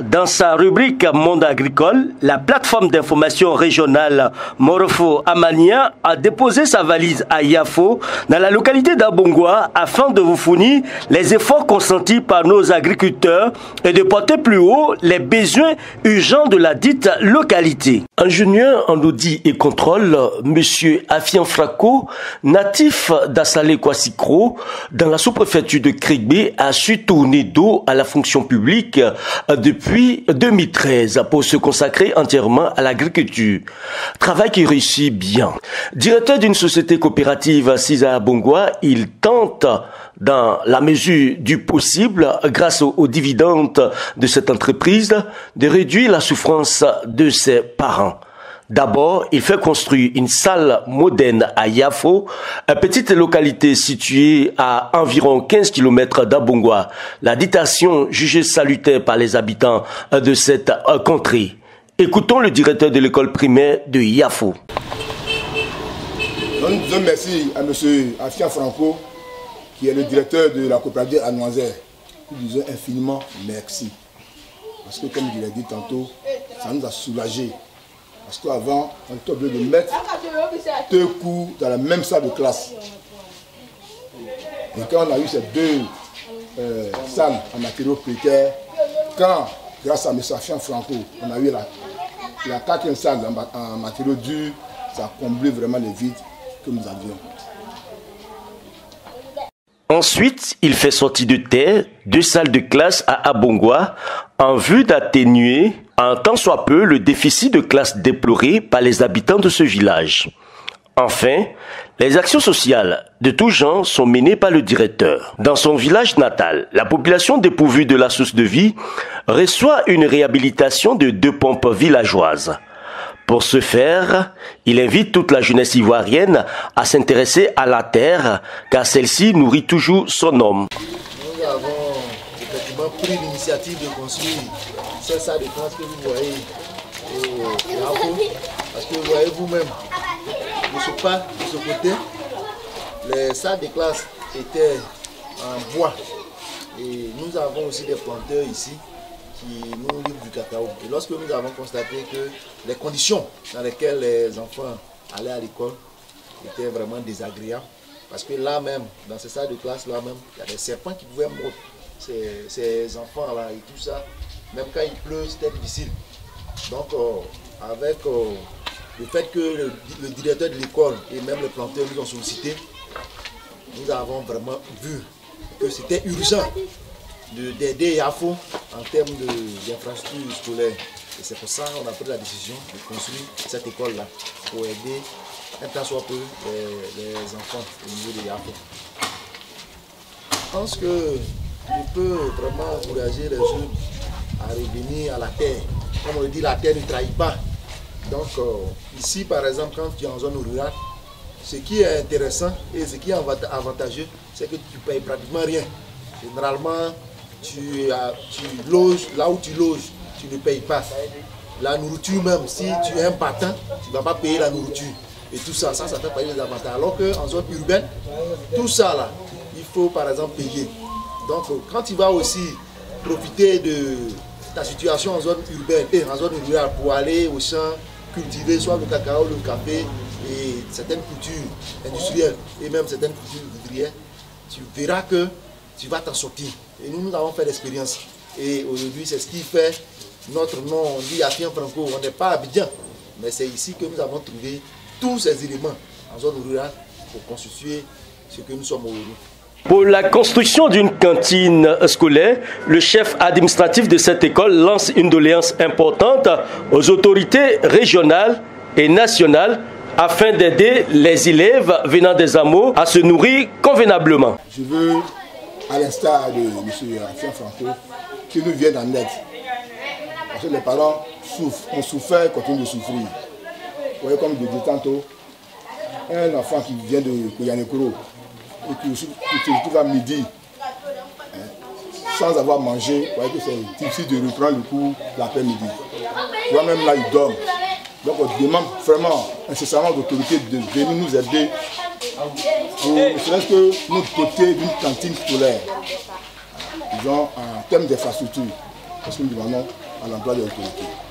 Dans sa rubrique Monde agricole, la plateforme d'information régionale Morofo Amania a déposé sa valise à Yafo, dans la localité d'Abongwa, afin de vous fournir les efforts consentis par nos agriculteurs et de porter plus haut les besoins urgents de la dite localité. Ingénieur en audit et contrôle, M. Afian Frako, natif d'Assalé Kwassikro, dans la sous-préfecture de Krigbe, a su tourner dos à la fonction publique depuis 2013 pour se consacrer entièrement à l'agriculture. Travail qui réussit bien. Directeur d'une société coopérative assise à Abongwa, il tente, dans la mesure du possible, grâce aux dividendes de cette entreprise, de réduire la souffrance de ses parents. D'abord, il fait construire une salle moderne à Yafo, une petite localité située à environ 15 km d'Abongwa. La ditation jugée salutaire par les habitants de cette contrée. Écoutons le directeur de l'école primaire de Yafo. Nous disons merci à M. Afian Franco, qui est le directeur de la coopérative à Noiselle. Nous disons infiniment merci. Parce que comme je l'ai dit tantôt, ça nous a soulagés. Parce qu'avant, on était obligé de mettre 2 cours dans la même salle de classe. Et quand on a eu ces 2 salles en matériaux précaires, quand, grâce à M. Afian Franco, on a eu la 4e salle en matériaux durs, ça a comblé vraiment les vides que nous avions. Ensuite, il fait sortir de terre 2 salles de classe à Abongwa en vue d'atténuer un tant soit peu le déficit de classe déploré par les habitants de ce village. Enfin, les actions sociales de tout genre sont menées par le directeur. Dans son village natal, la population dépourvue de la source de vie reçoit une réhabilitation de 2 pompes villageoises. Pour ce faire, il invite toute la jeunesse ivoirienne à s'intéresser à la terre, car celle-ci nourrit toujours son homme. Nous avons effectivement pris l'initiative de construire cette salle de classe que vous voyez au Yafo, parce que vous voyez vous-même, de ce pas, de ce côté, les salles de classe étaient en bois. Et nous avons aussi des planteurs ici qui nous livrent du cacao. Et lorsque nous avons constaté que les conditions dans lesquelles les enfants allaient à l'école étaient vraiment désagréables, parce que là même, dans ces salles de classe là même, il y a des serpents qui pouvaient mordre ces enfants-là et tout ça. Même quand il pleut, c'était difficile. Donc avec le fait que le directeur de l'école et même les planteurs nous ont sollicité, nous avons vraiment vu que c'était urgent d'aider Yafo en termes d'infrastructures scolaires. Et c'est pour ça qu'on a pris la décision de construire cette école-là, pour aider un tant soit peu les enfants au niveau de Yafo. Je pense que je peux vraiment encourager les jeunes à revenir à la terre. Comme on le dit, la terre ne trahit pas. Donc ici par exemple, quand tu es en zone rurale, ce qui est intéressant et ce qui est avantageux, c'est que tu ne payes pratiquement rien. Généralement, tu loges, là où tu loges, tu ne payes pas. La nourriture même, si tu es un battant, tu ne vas pas payer la nourriture. Et tout ça, ça fait partie des avantages. Alors qu'en zone urbaine, tout ça là, il faut par exemple payer. Donc quand tu vas aussi profiter de ta situation en zone urbaine et en zone rurale pour aller au champ, cultiver soit le cacao, le café et certaines cultures industrielles et même certaines cultures vivrières, tu verras que tu vas t'en sortir. Et nous avons fait l'expérience. Et aujourd'hui, c'est ce qui fait notre nom. On dit Afian Franco, on n'est pas à Abidjan. Mais c'est ici que nous avons trouvé tous ces éléments en zone rurale pour constituer ce que nous sommes aujourd'hui. Pour la construction d'une cantine scolaire, le chef administratif de cette école lance une doléance importante aux autorités régionales et nationales afin d'aider les élèves venant des hameaux à se nourrir convenablement. Je veux, à l'instar de M. Afian Franco, qu'il nous vienne en aide. Parce que les parents souffrent, ont souffert et continuent de souffrir. Vous voyez, comme je disais tantôt, un enfant qui vient de Koyanekoro et qui se retrouve à midi, sans avoir mangé, vous voyez que c'est difficile de reprendre le cours l'après-midi. Moi-même là, il dort. Donc on demande vraiment incessamment aux autorités de venir nous aider pour ne serait-ce que nous doter d'une cantine scolaire, disons en termes d'infrastructure. Parce que nous demandons à l'emploi de l'autorité.